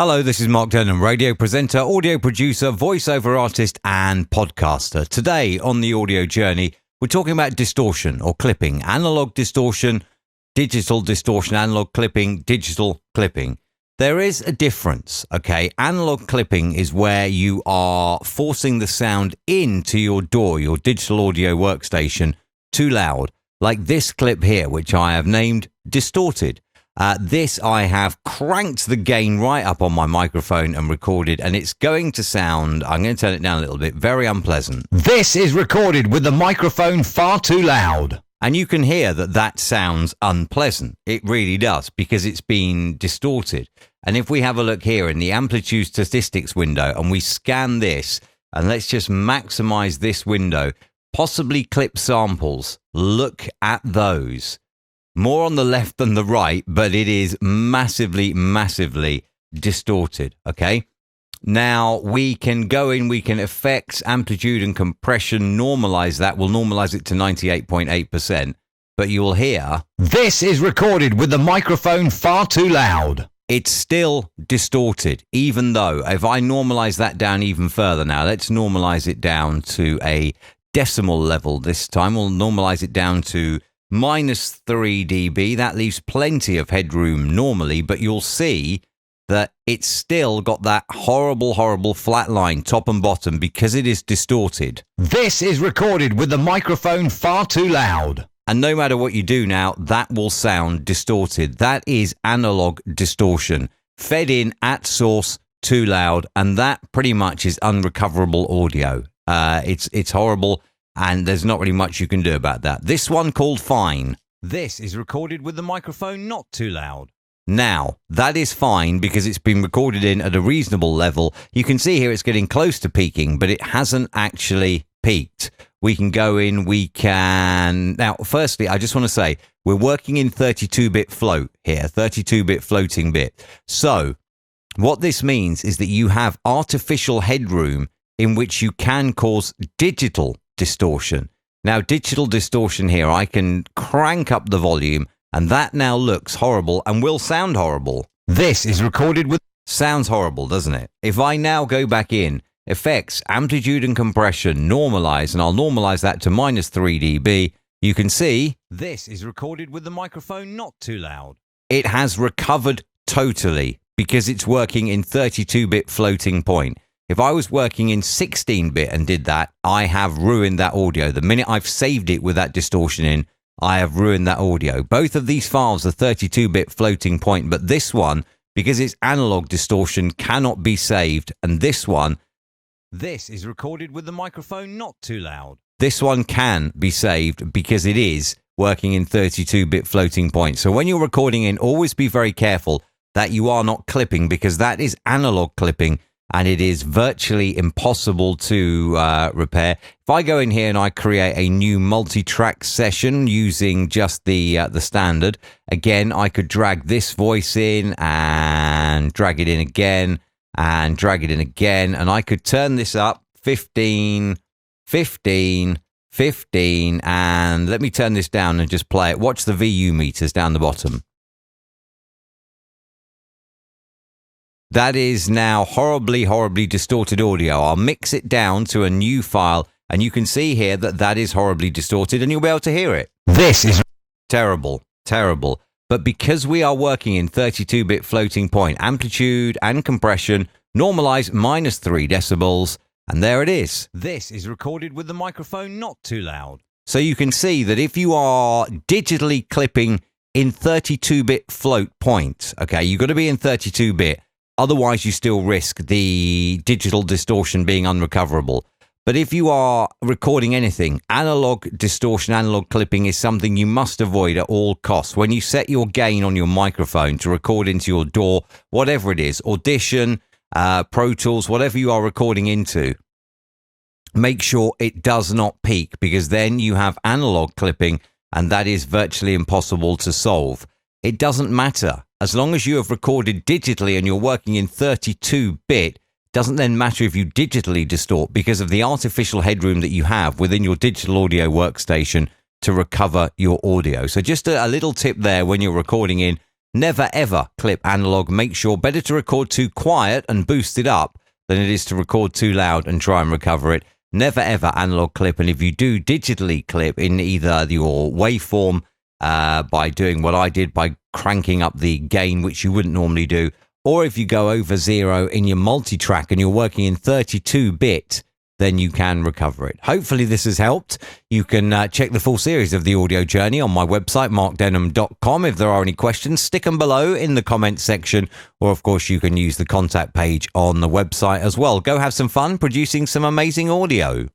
Hello, this is Mark Denham, radio presenter, audio producer, voiceover artist, and podcaster. Today on the audio journey, we're talking about distortion or clipping, analog distortion, digital distortion, analog clipping, digital clipping. There is a difference, okay? Analog clipping is where you are forcing the sound into your DAW, your digital audio workstation, too loud, like this clip here, which I have named Distorted. This I have cranked the gain right up on my microphone and recorded, and it's going to sound, I'm going to turn it down a little bit, very unpleasant. This is recorded with the microphone far too loud. And you can hear that that sounds unpleasant. It really does, because it's been distorted. And if we have a look here in the amplitude statistics window and we scan this, and let's just maximize this window, possibly clip samples, look at those. More on the left than the right, but it is massively, massively distorted, okay? Now, we can go in, we can effects, amplitude and compression, normalize that. We'll normalize it to 98.8%, but you will hear... This is recorded with the microphone far too loud. It's still distorted, even though, if I normalize that down even further now, let's normalize it down to a decimal level this time. We'll normalize it down to minus 3 dB. That leaves plenty of headroom normally, but you'll see that it's still got that horrible, horrible flat line, top and bottom, because it is distorted. This is recorded with the microphone far too loud. And no matter what you do now, that will sound distorted. That is analog distortion, fed in at source, too loud, and that pretty much is unrecoverable audio. It's horrible. And there's not really much you can do about that. This one called fine. This is recorded with the microphone not too loud. Now, that is fine because it's been recorded in at a reasonable level. You can see here it's getting close to peaking, but it hasn't actually peaked. We can go in, we can... Now, firstly, I just want to say, we're working in 32-bit float here, 32-bit floating bit. So, what this means is that you have artificial headroom in which you can cause digital distortion. Now, digital distortion here, I can crank up the volume and that now looks horrible and will sound horrible. This is recorded with... Sounds horrible, doesn't it? If I now go back in, effects, amplitude and compression, normalize, and I'll normalize that to minus 3 dB, you can see this is recorded with the microphone not too loud. It has recovered totally because it's working in 32-bit floating point. If I was working in 16-bit and did that, I have ruined that audio. The minute I've saved it with that distortion in, I have ruined that audio. Both of these files are 32-bit floating point, but this one, because it's analog distortion, cannot be saved. And this one, this is recorded with the microphone not too loud. This one can be saved because it is working in 32-bit floating point. So when you're recording in, always be very careful that you are not clipping, because that is analog clipping. And it is virtually impossible to repair. If I go in here and I create a new multi-track session using just the standard, again, I could drag this voice in and drag it in again and drag it in again. And I could turn this up 15, 15, 15. And let me turn this down and just play it. Watch the VU meters down the bottom. That is now horribly, horribly distorted audio. I'll mix it down to a new file, and you can see here that that is horribly distorted, and you'll be able to hear it. This is terrible, terrible. But because we are working in 32-bit floating point, amplitude and compression, normalize minus 3 decibels, and there it is. This is recorded with the microphone not too loud. So you can see that if you are digitally clipping in 32-bit float point, okay, you've got to be in 32-bit. Otherwise, you still risk the digital distortion being unrecoverable. But if you are recording anything, analog distortion, analog clipping is something you must avoid at all costs. When you set your gain on your microphone to record into your DAW, whatever it is, Audition, Pro Tools, whatever you are recording into, make sure it does not peak, because then you have analog clipping, and that is virtually impossible to solve. It doesn't matter. As long as you have recorded digitally and you're working in 32-bit, doesn't then matter if you digitally distort, because of the artificial headroom that you have within your digital audio workstation to recover your audio. So just a little tip there when you're recording in Never ever clip analog. Make sure better to record too quiet and boost it up than it is to record too loud and try and recover it. Never ever analog clip. And if you do digitally clip in either your waveform by doing what I did by cranking up the gain, which you wouldn't normally do, or if you go over 0 in your multi-track and you're working in 32-bit, then you can recover it. Hopefully this has helped. You can check the full series of the audio journey on my website, markdenham.com. If there are any questions, stick them below in the comments section, or of course you can use the contact page on the website as well. Go have some fun producing some amazing audio.